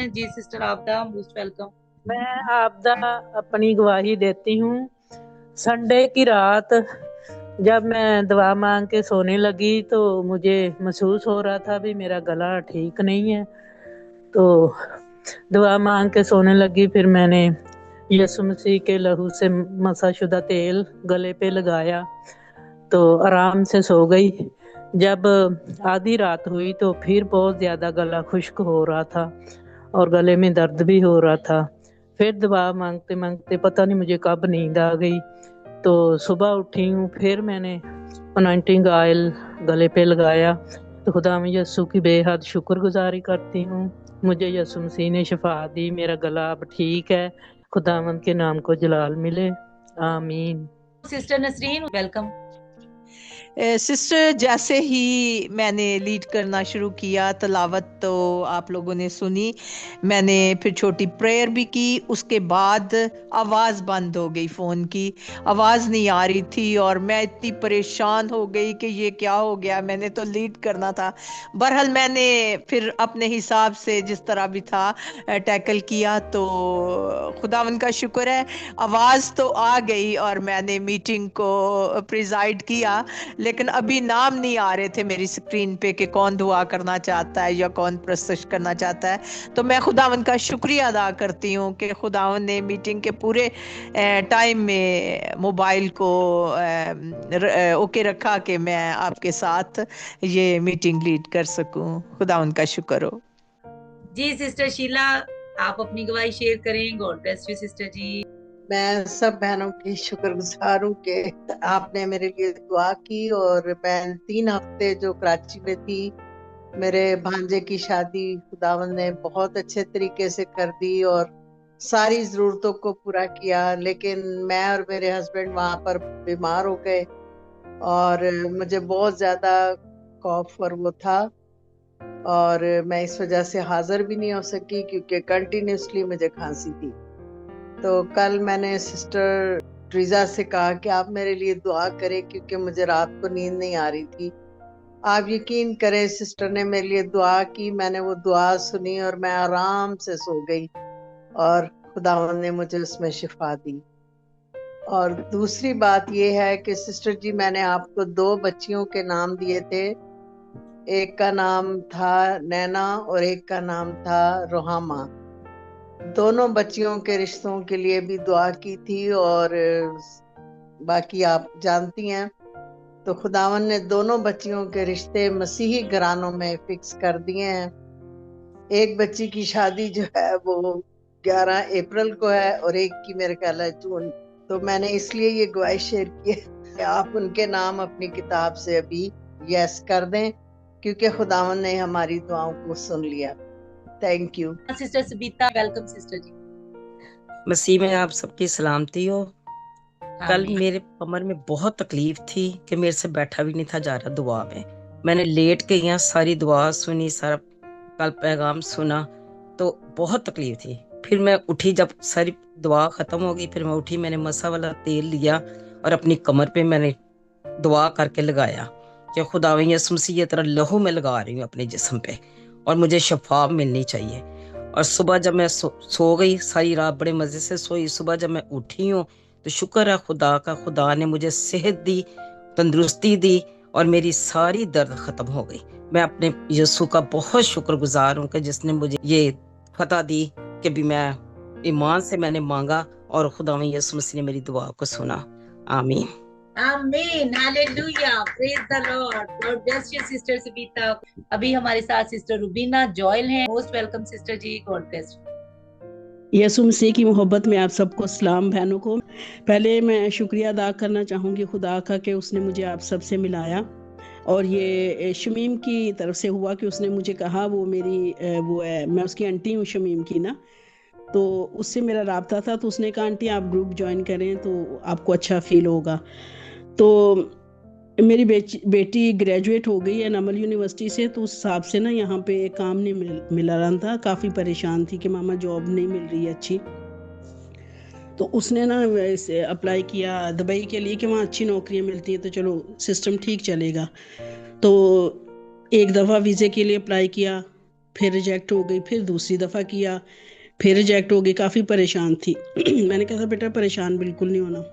जी sister आपदा most welcome. मैं आपदा अपनी गवाही देती हूँ। संडे की रात जब मैं दुआ मांग के सोने लगी तो मुझे महसूस हो रहा था भी मेरा गला ठीक नहीं है। तो दुआ मांग के सोने लगी, फिर मैंने यीशु मसीह के लहू से मसाशुदा तेल गले पे लगाया तो आराम से सो गई। जब आधी रात हुई तो फिर बहुत ज़्यादा गला खुश्क हो रहा था और गले में दर्द भी हो रहा था। फिर दुआ मांगते मांगते पता नहीं मुझे कब नींद आ गई। तो सुबह उठी हूँ, फिर मैंने अनॉइंटिंग ऑयल गले पे लगाया तो खुदा में यीशु की बेहद शुक्रगुजारी करती हूँ। मुझे यीशु मसीह ने शिफा दी, मेरा गला अब ठीक है। खुदावंद के नाम को जलाल मिले, आमीन। Sister Nasreen welcome. सिस्टर, जैसे ही मैंने लीड करना शुरू किया, तलावत तो आप लोगों ने सुनी, मैंने फिर छोटी प्रेयर भी की। उसके बाद आवाज़ बंद हो गई, फ़ोन की आवाज़ नहीं आ रही थी और मैं इतनी परेशान हो गई कि ये क्या हो गया। मैंने तो लीड करना था। बहरहाल मैंने फिर अपने हिसाब से जिस तरह भी था टैकल किया। तो खुदावन का शुक्र है, आवाज़ तो आ गई और मैंने मीटिंग को प्रिजाइड किया। लेकिन अभी नाम नहीं आ रहे थे मेरी स्क्रीन पे कि कौन दुआ करना चाहता है या कौन प्रस्तुत करना चाहता है। तो मैं खुदावन का शुक्रिया अदा करती हूँ कि खुदावन ने मीटिंग के पूरे टाइम में मोबाइल को ओके रखा कि मैं आपके साथ ये मीटिंग लीड कर सकूं। खुदावन का शुक्र हो। जी सिस्टर शीला आप अपनी गवाही शेयर करें। गॉड ब्लेस यू सिस्टर जी। मैं सब बहनों की शुक्रगुजार हूँ कि आपने मेरे लिए दुआ की। और मैं 3 हफ्ते जो कराची में थी, मेरे भांजे की शादी खुदावन ने बहुत अच्छे तरीके से कर दी और सारी जरूरतों को पूरा किया। लेकिन मैं और मेरे हस्बैंड वहां पर बीमार हो गए और मुझे बहुत ज्यादा कॉफ और वो था, और मैं इस वजह से हाजिर भी नहीं हो सकी क्योंकि कंटिन्यूसली मुझे खांसी थी। तो कल मैंने सिस्टर ट्रीजा से कहा कि आप मेरे लिए दुआ करें क्योंकि मुझे रात को नींद नहीं आ रही थी। आप यकीन करें, सिस्टर ने मेरे लिए दुआ की, मैंने वो दुआ सुनी और मैं आराम से सो गई और खुदावन ने मुझे उसमें शिफा दी। और दूसरी बात ये है कि सिस्टर जी, मैंने आपको 2 बच्चियों के नाम दिए थे। एक का नाम था नैना और एक का नाम था रोहामा। दोनों बच्चियों के रिश्तों के लिए भी दुआ की थी और बाकी आप जानती हैं। तो खुदावन ने दोनों बच्चियों के रिश्ते मसीही घरानों में फिक्स कर दिए हैं। एक बच्ची की शादी जो है वो 11 अप्रैल को है और एक की मेरे ख्याल है जून। तो मैंने इसलिए ये गवाही शेयर की है कि आप उनके नाम अपनी किताब से अभी यस कर दें क्योंकि खुदावन ने हमारी दुआओं को सुन लिया। Thank you. Sister Sabita welcome sister ji. मसीह में आप सबकी सलामती हो। कल आमीन। मेरे कमर में बहुत तकलीफ थी कि मेरे से बैठा भी नहीं था जा रहा दुआ में। मैंने लेट के यहाँ सारी दुआ सुनी, सारा कल पैगाम सुना, तो बहुत तकलीफ थी। फिर मैं उठी, जब सारी दुआ खत्म हो गई फिर मैं उठी, मैंने मसा वाला तेल लिया और अपनी कमर पे मैंने दुआ करके लगाया कि खुदा यीशु मसीह ये तरह लहू में लगा रही हूँ अपने जिस्म पे और मुझे शफा मिलनी चाहिए। और सुबह जब मैं सो गई, सारी रात बड़े मजे से सोई। सुबह जब मैं उठी हूँ तो शुक्र है खुदा का, खुदा ने मुझे सेहत दी, तंदुरुस्ती दी और मेरी सारी दर्द खत्म हो गई। मैं अपने यीशु का बहुत शुक्रगुजार हूँ कि जिसने मुझे ये फतह दी कि भी मैं ईमान से मैंने मांगा और खुदा में यीशु मसीह ने मेरी दुआ को सुना। आमीन। आमीन हालेलुया praise the Lord. God bless you sister Sabita. अभी हमारे साथ सिस्टर रुबीना जॉयल हैं। Most welcome sister ji. God bless you. यीशु मसीह की मोहब्बत में आप सबको सलाम बहनों को। पहले मैं शुक्रिया अदा करना चाहूँगी खुदा का कि उसने मुझे आप सबसे मिलाया। और ये शमीम की तरफ से हुआ कि उसने मुझे कहा, वो मेरी वो है, मैं उसकी आंटी हूँ शमीम की ना, तो उससे मेरा राब्ता था। तो उसने कहा आंटी आप ग्रुप ज्वाइन करें तो आपको अच्छा फील होगा। तो मेरी बेटी ग्रेजुएट हो गई है नमल यूनिवर्सिटी से, तो उस हिसाब से ना यहाँ पे काम नहीं मिला रहा था। काफ़ी परेशान थी कि मामा जॉब नहीं मिल रही है अच्छी। तो उसने ना वैसे अप्लाई किया दुबई के लिए कि वहाँ अच्छी नौकरियाँ मिलती हैं तो चलो सिस्टम ठीक चलेगा। तो एक दफ़ा वीज़े के लिए अप्लाई किया, फिर रिजेक्ट हो गई, फिर दूसरी दफ़ा किया, फिर रिजेक्ट हो गई, काफ़ी परेशान थी। मैंने कहा था बेटा परेशान बिल्कुल नहीं होना।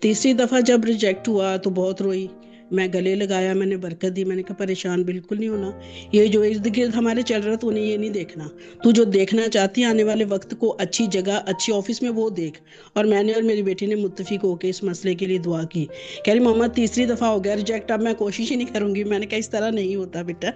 तीसरी दफ़ा जब रिजेक्ट हुआ तो बहुत रोई, मैं गले लगाया, मैंने बरकत दी, मैंने कहा परेशान बिल्कुल नहीं होना, ये जो इर्द गिर्द हमारे चल रहा है तो उन्हें ये नहीं देखना, तू जो देखना चाहती है आने वाले वक्त को, अच्छी जगह अच्छी ऑफिस में वो देख। और मैंने और मेरी बेटी ने मुत्तफिक होकर इस मसले के लिए दुआ की। कह रही मम्मा तीसरी दफ़ा हो गया रिजेक्ट, अब मैं कोशिश ही नहीं करूँगी। मैंने कहा इस तरह नहीं होता बेटा,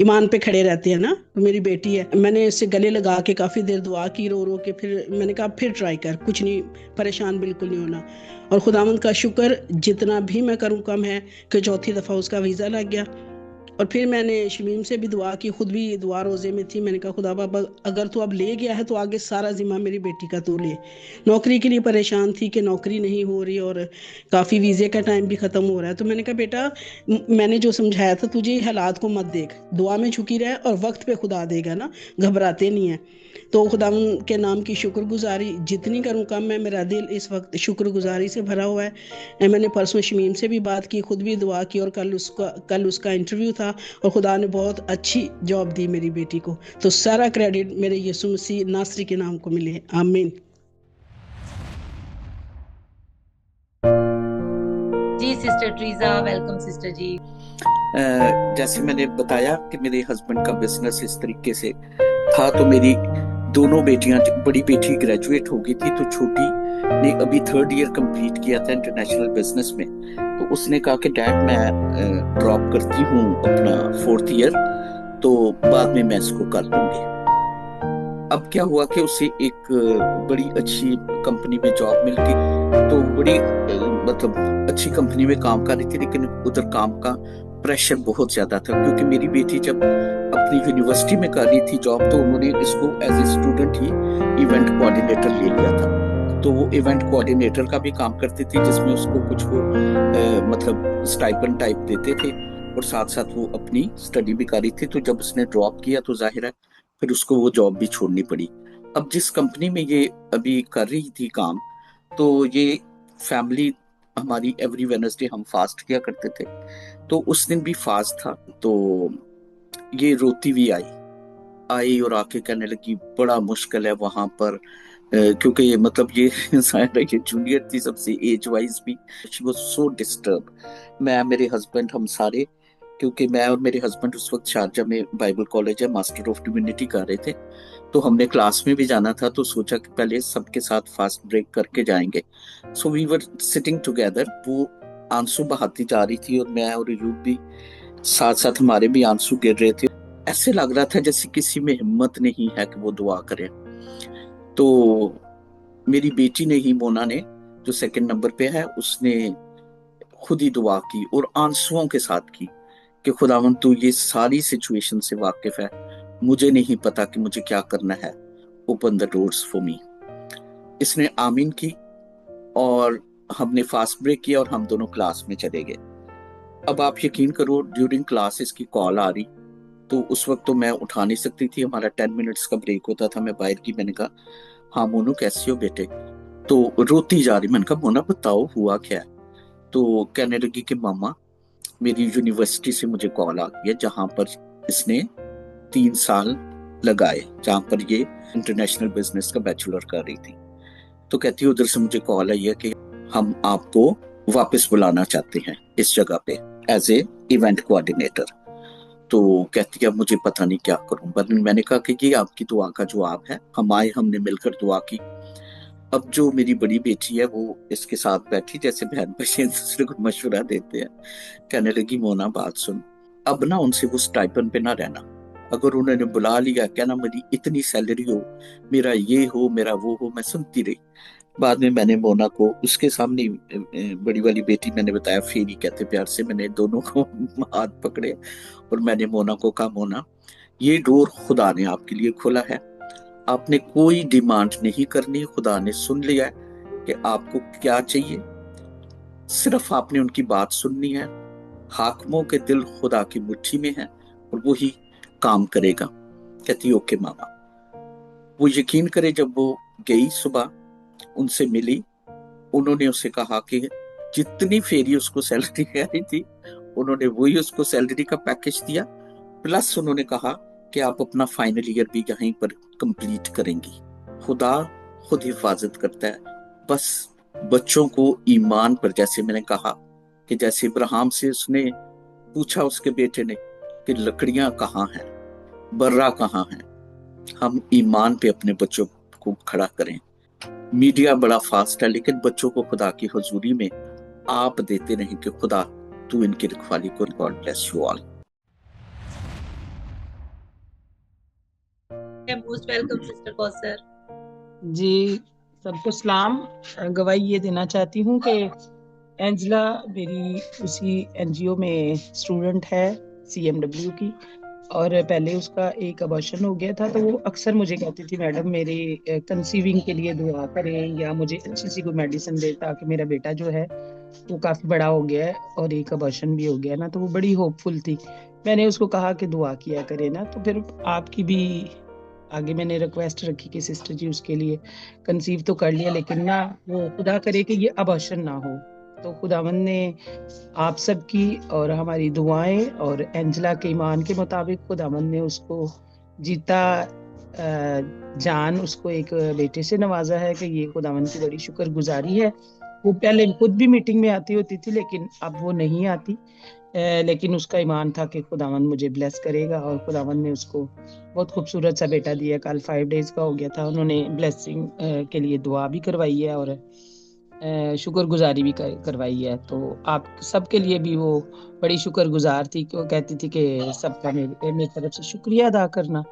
ईमान पे खड़े रहते हैं ना। तो मेरी बेटी है, मैंने इससे गले लगा के काफ़ी देर दुआ की रो रो के, फिर मैंने कहा फिर ट्राई कर, कुछ नहीं, परेशान बिल्कुल नहीं होना। और खुदावंद का शुक्र जितना भी मैं करूं कम है कि चौथी दफ़ा उसका वीज़ा लग गया। और फिर मैंने शमीम से भी दुआ की, खुद भी दुआ रोज़े में थी। मैंने कहा खुदा बाबा अगर तू अब ले गया है तो आगे सारा ज़िम्मा मेरी बेटी का तू ले। नौकरी के लिए परेशान थी कि नौकरी नहीं हो रही और काफ़ी वीज़े का टाइम भी ख़त्म हो रहा है। तो मैंने कहा बेटा मैंने जो समझाया था तुझे, हालात को मत देख, दुआ में झुकी रहे और वक्त पे खुदा देगा ना, घबराते नहीं है। तो खुदा के नाम की शुक्रगुजारी जितनी करूँ कम है। मेरा दिल इस वक्त शुक्रगुजारी से भरा हुआ है। मैंने परसों शमीम से भी बात की, खुद भी दुआ की, और कल उसका इंटरव्यू था और खुदा ने बहुत अच्छी जॉब दी मेरी बेटी को। तो सारा क्रेडिट मेरे यीशु मसीह नासरी के नाम को मिले, आमीन। जी सिस्टर ट्रीजा, वेलकम सिस्टर जी। जैसे मैंने बताया कि मेरे हस्बैंड का बिजनेस इस तरीके से था, तो मेरी दोनों बेटियां, बड़ी बेटी ग्रेजुएट हो गई थी तो छोटी ने अभी 3rd ईयर कंप्लीट किया था इंटरनेशनल बिजनेस में। तो उसने कहा कि डैड मैं ड्रॉप करती हूँ अपना 4th ईयर, तो बाद में मैं इसको कर लूंगी। अब क्या हुआ कि उसे एक बड़ी अच्छी कंपनी में जॉब मिल गई, तो बड़ी मतलब अच्छी कंपनी में काम कर रही थी, लेकिन उधर काम का प्रेशर बहुत ज्यादा था। क्योंकि मेरी बेटी जब अपनी यूनिवर्सिटी में कर रही थी जॉब, तो उन्होंने इसको एज ए स्टूडेंट ही इवेंट कोऑर्डिनेटर ले लिया था। तो वो इवेंट कोऑर्डिनेटर का भी काम करती थी, जिसमें उसको कुछ वो मतलब स्टाइपेंड टाइप देते थे, और साथ साथ वो अपनी स्टडी भी कर रही थी। तो जब उसने ड्रॉप किया तो जाहिर है फिर उसको वो जॉब भी छोड़नी पड़ी। अब जिस कंपनी में ये अभी कर रही थी काम, तो ये फैमिली हमारी एवरी वेडनेसडे हम फास्ट किया करते थे, तो उस दिन भी फास्ट था। तो ये रोती हुई आई और आके कहने लगी बड़ा मुश्किल है वहां पर, क्योंकि ये मतलब ये ये जूनियर थी सबसे एज वाइज भी। She was so disturb. मैं, मेरे हस्बैंड, हम सारे, क्योंकि मैं और मेरे हस्बैंड उस वक्त शारजा में बाइबल कॉलेज है मास्टर ऑफ डिविनिटी कर रहे थे, तो हमने क्लास में भी जाना था, तो सोचा कि पहले सबके साथ फास्ट ब्रेक करके जाएंगे। So we were sitting together. वो आंसू बहाती जा रही थी और मैं और यूब भी साथ साथ, हमारे भी आंसू गिर रहे थे। ऐसे लग रहा था जैसे किसी में हिम्मत नहीं है कि वो दुआ करे। तो मेरी बेटी ने ही, मोना ने, जो 2nd नंबर पे है, उसने खुद ही दुआ की और आंसुओं के साथ की कि खुदावंद तू ये सारी सिचुएशन से वाकिफ है, मुझे नहीं पता कि मुझे क्या करना है, open the doors for me. इसने आमीन की और हमने फास्ट ब्रेक किया और हम दोनों क्लास में चले गए। अब आप यकीन करो, ड्यूरिंग क्लास इसकी कॉल आ रही, तो उस वक्त तो मैं उठा नहीं सकती थी, हमारा 10 मिनट्स का ब्रेक होता था। मैं बाहर की, मैंने कहा हाँ मोनू कैसी हो बेटे? तो रोती जा रही। मैंने कहा मोना बताओ हुआ क्या है? तो कहने लगी कि मामा मेरी यूनिवर्सिटी से मुझे कॉल आ गई है, जहां पर इसने 3 साल लगाए, जहां पर ये इंटरनेशनल बिजनेस का बैचलर कर रही थी। तो कहती है उधर से मुझे कॉल आई है कि हम आपको वापस बुलाना चाहते हैं इस जगह पे एज ए इवेंट कोऑर्डिनेटर। तो कहती है अब मुझे पता नहीं क्या करूं। पर मैंने कहा कि ये आपकी दुआ का जवाब है, हम आए, हमने मिलकर दुआ की। अब जो मेरी बड़ी बेटी है वो इसके साथ बैठी, जैसे बहन बच्चे एक दूसरे को मशवरा देते हैं। कहने लगी मोना बात सुन, अब ना उनसे वो स्टाइपेंड पे ना रहना, अगर उन्होंने बुला लिया, कहना मेरी इतनी सैलरी हो, मेरा ये हो, मेरा वो हो। मैं सुनती रही। बाद में मैंने मोना को उसके सामने, बड़ी वाली बेटी, मैंने बताया फेरी कहते प्यार से, मैंने दोनों को हाथ पकड़े और मैंने मोना को कहा मोना ये डोर खुदा ने आपके लिए खोला है, आपने कोई डिमांड नहीं करनी, खुदा ने सुन लिया है कि आपको क्या चाहिए, सिर्फ आपने उनकी बात सुननी है। हाकिमों के दिल खुदा की मुट्ठी में है और वो ही काम करेगा। कहती ओके मामा। वो यकीन करे, जब वो गई सुबह, उनसे मिली, उन्होंने उसे कहा कि जितनी फेरी उसको सैलरी आ रही थी, उन्होंने वही उसको सैलरी का पैकेज दिया, प्लस उन्होंने कहा कि आप अपना फाइनल ईयर भी यहीं पर कंप्लीट करेंगी। खुदा खुद हिफाजत करता है। बस बच्चों को ईमान पर, जैसे मैंने कहा कि जैसे इब्राहिम से उसने पूछा उसके बेटे ने कि लकड़ियां कहाँ हैं, बर्रा कहाँ है, हम ईमान पे अपने बच्चों को खड़ा करें। मीडिया बड़ा फास्ट है, लेकिन बच्चों को खुदा की हुजूरी में आप देते रहें कि खुदा तू इनकी रखवाली को। God bless you all. Most welcome sister Kausar ji, सबको सलाम। गवाही ये देना चाहती हूँ कि एंजला मेरी उसी एनजीओ में स्टूडेंट है CMW की, और पहले उसका एक अबॉर्शन हो गया था। तो वो अक्सर मुझे कहती थी, मैडम मेरे कंसीविंग के लिए दुआ करें या मुझे अच्छी सी कोई मेडिसिन दे, ताकि मेरा बेटा जो है वो काफ़ी बड़ा हो गया है और एक अबॉर्शन भी हो गया ना। तो वो बड़ी होपफुल थी। मैंने उसको कहा कि दुआ किया करे ना। तो फिर आपकी भी आगे मैंने रिक्वेस्ट रखी कि सिस्टर जी उसके लिए कंसीव तो कर लिया, लेकिन ना वो खुदा करे कि ये अबॉर्शन ना हो। तो खुदावंद ने आप सबकी और हमारी दुआएं और एंजला के ईमान के मुताबिक खुदावंद ने उसको जीता जान उसको एक बेटे से नवाजा है कि ये खुदावंद की बड़ी शुक्रगुजारी है। वो पहले खुद भी मीटिंग में आती होती थी, लेकिन अब वो नहीं आती। लेकिन उसका ईमान था कि खुदावंद मुझे ब्लेस करेगा, और खुदावंद ने उसको बहुत खूबसूरत सा बेटा दिया। कल 5 डेज का हो गया था। उन्होंने ब्लेसिंग के लिए दुआ भी करवाई है और शुक्रगुजारी भी करवाई है। तो आप सबके लिए भी वो बड़ी शुक्रगुजार थी कि वो कहती थी कि सबका मेरी तरफ से शुक्रिया अदा करना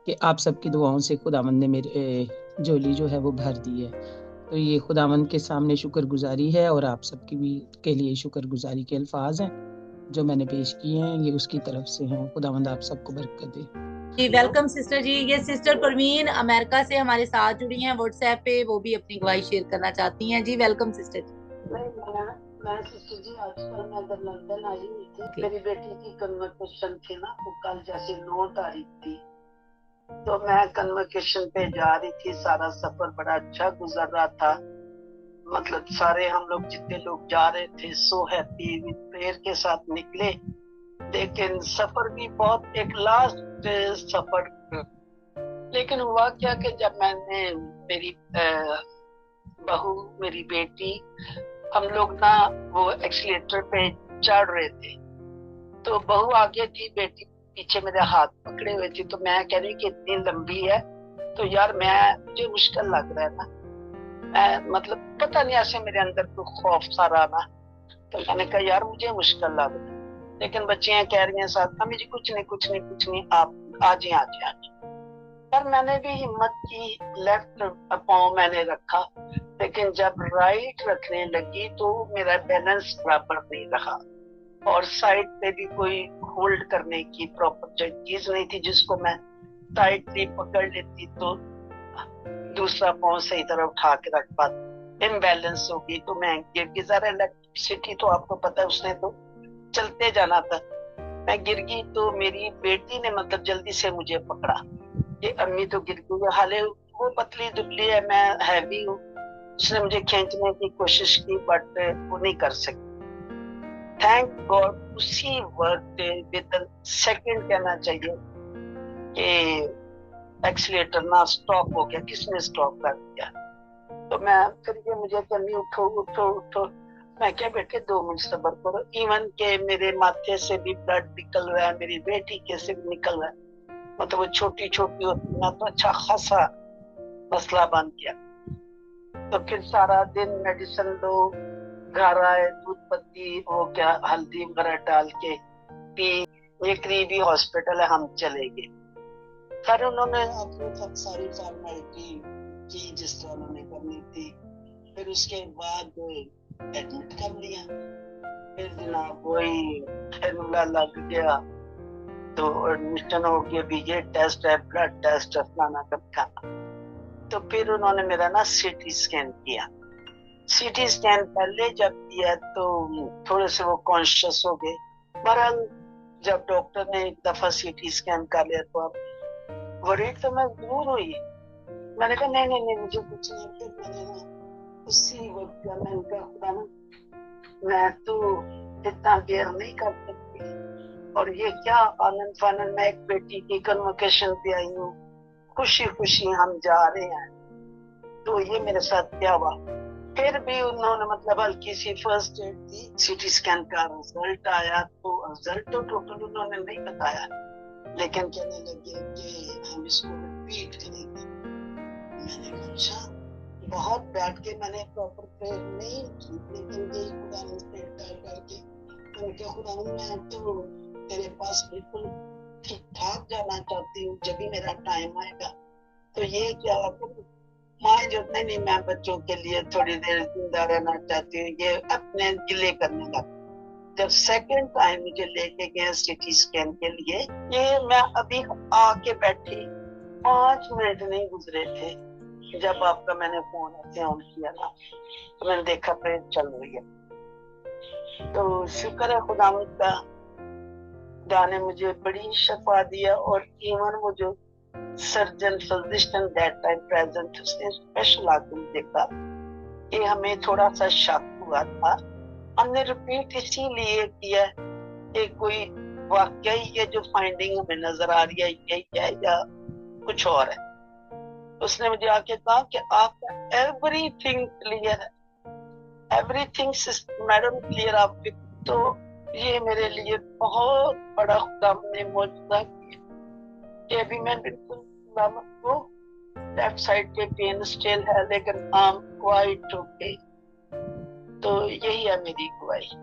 कि आप सबकी दुआओं से खुदावंद ने मेरे झोली जो है वो भर दी है। तो ये खुदावंद के सामने शुक्रगुजारी है, और आप सबकी भी के लिए शुक्रगुजारी के अल्फाज हैं जो मैंने पेश किए हैं, ये उसकी तरफ से हैं। खुदावंद आप सबको बरकत दे। जी। वेलकम सिस्टर जी। ये सिस्टर परवीन अमेरिका से हमारे साथ जुड़ी हैं व्हाट्सएप पे, वो भी अपनी गवाही शेयर करना चाहती हैं। जी वेलकम सिस्टर जी। मैं सिस्टर जी आजकल मैं इधर लंदन आई हुई थी। मेरी बेटी की कन्वोकेशन थी ना, तो कल जैसे 9 तारीख थी, तो मैं कन्वोकेशन पे जा रही थी। सारा सफर बड़ा अच्छा गुजर रहा था। मतलब सारे हम लोग जितने लोग जा रहे थे सो हैप्पी विद प्रेयर के साथ निकले। लेकिन सफर भी बहुत एक लास्ट सफर। लेकिन हुआ क्या कि जब मैंने मेरी बहू, मेरी बेटी, हम लोग ना वो एक्सीलेटर पे चढ़ रहे थे, तो बहू आगे थी, बेटी पीछे मेरे हाथ पकड़े हुए थी। तो मैं कह रही कि इतनी लंबी है तो यार मुझे मुश्किल लग रहा है ना। मैं मतलब पता नहीं ऐसे मेरे अंदर तो खौफ सा रहा ना। तो मैंने कहा यार मुझे मुश्किल लग रहा है। लेकिन बच्चियां कह रही हैं साथ, मम्मी जी कुछ नहीं, आप आ जाए। पर मैंने भी हिम्मत की, लेफ्ट पाँव मैंने रखा, लेकिन जब राइट रखने लगी तो मेरा बैलेंस बराबर नहीं रहा, और साइड पे भी कोई होल्ड करने की प्रॉपर चीज नहीं थी जिसको मैं टाइटली पकड़ लेती तो दूसरा पाँव सही तरह उठा के रख पाती। इम्बैलेंस हो गई तो मैं गिर गई। जरा इलेक्ट्रिसिटी तो आपको पता है, उसने तो चलते जाना था। मैं गिर गई तो मेरी बेटी ने मतलब जल्दी से मुझे पकड़ा कि अम्मी तो गिर गई। हाले वो पतली दुबली है, मैं हैवी हूँ। उसने मुझे खींचने की कोशिश की, बट वो नहीं कर सकी। थैंक गॉड उसी वक्त विद सेकंड कहना चाहिए कि एक्सीलेटर ना स्टॉप हो गया। किसने स्टॉप कर दिया? तो मैं करके मुझे अम्मी उठो। मैं क्या बेटे 2 मिनट सब्र करो। इवन के मेरे माथे से भी ब्लड निकल रहा है, मेरी बेटी के से भी निकल रहा है। मतलब वो छोटी होती ना तो अच्छा खासा मसला बन गया। तो फिर सारा दिन मेडिसिन लो, घर आए, दूध पत्ती वो क्या हल्दी वगैरह डाल के पी। ये करीबी हॉस्पिटल है, हम चले गए। फिर उन्होंने अपनी सारी फॉर्मेलिटी की जिस तरह उन्होंने करनी थी। फिर उसके बाद एडमिट कर लिया। फिर जनाब वही कैनुला लग गया, तो एडमिशन हो गया। भी ये टेस्ट है, ब्लड टेस्ट है, फलाना ढमकाना। तो फिर उन्होंने मेरा ना सीटी स्कैन किया। सीटी स्कैन पहले जब किया तो थोड़े से वो कॉन्शियस हो गए। बहरहाल जब डॉक्टर ने एक दफा सीटी स्कैन कर लिया तो अब वरीड तो मैं जरूर हुई। मैंने कहा नहीं मुझे कुछ नहीं। फिर मैंने ना उसी वक्त मैंने कहा खुदा ना, मैं तो इतना देर नहीं कर सकती। और ये क्या आनंद फानंद, मैं एक बेटी की कन्वोकेशन पे आई हूँ, खुशी खुशी हम जा रहे हैं। तो ये मेरे साथ क्या हुआ, फिर भी उन्होंने मतलब हल्की सी फर्स्ट एड दी, सीटी स्कैन का रिजल्ट आया तो रिजल्ट तो टोटल उन्होंने नहीं बताया, लेकिन कहने लगे कि हम इसको रिपीट करेंगे। मैंने कहा अच्छा, बहुत बैठ के मैंने प्रॉपर प्रेयर नहीं की, लेकिन यही खुदा ने प्रेयर करके उनके खुदा मैं तो तेरे पास बिल्कुल ठीक ठाक जाना चाहती हूँ, जब भी मेरा टाइम आएगा। तो ये क्या माँ जो नहीं, मैं बच्चों के लिए थोड़ी देर जिंदा रहना चाहती हूँ, ये अपने गिले करने लगा। जब सेकंड टाइम मुझे लेके गए सिटी स्कैन के लिए, ये मैं अभी आके बैठी 5 मिनट नहीं गुजरे थे जब आपका मैंने फोन ऐसे ऑन किया ना, तो मैंने देखा प्रेयर चल रही है। तो शुक्र है खुदा का, खुदा ने मुझे बड़ी शफा दिया। और इवन वो जो surgeon physician that time present, उसने स्पेशल आदमी देखा कि हमें थोड़ा सा शक हुआ था, हमने रिपीट इसीलिए किया कि कोई वाकई ये जो फाइंडिंग हमें नजर आ रही है यही है या कुछ और है। उसने मुझे आके कहा कि आपका एवरीथिंग क्लियर है, एवरीथिंग मैडम क्लियर आपके। तो ये मेरे लिए बहुत बड़ा खुदा ने मौजूदा किया कि अभी मैं बिल्कुल को लेफ्ट साइड पे पेन स्टिल है, लेकिन आई एम क्वाइट ओके। तो यही है मेरी गवाही।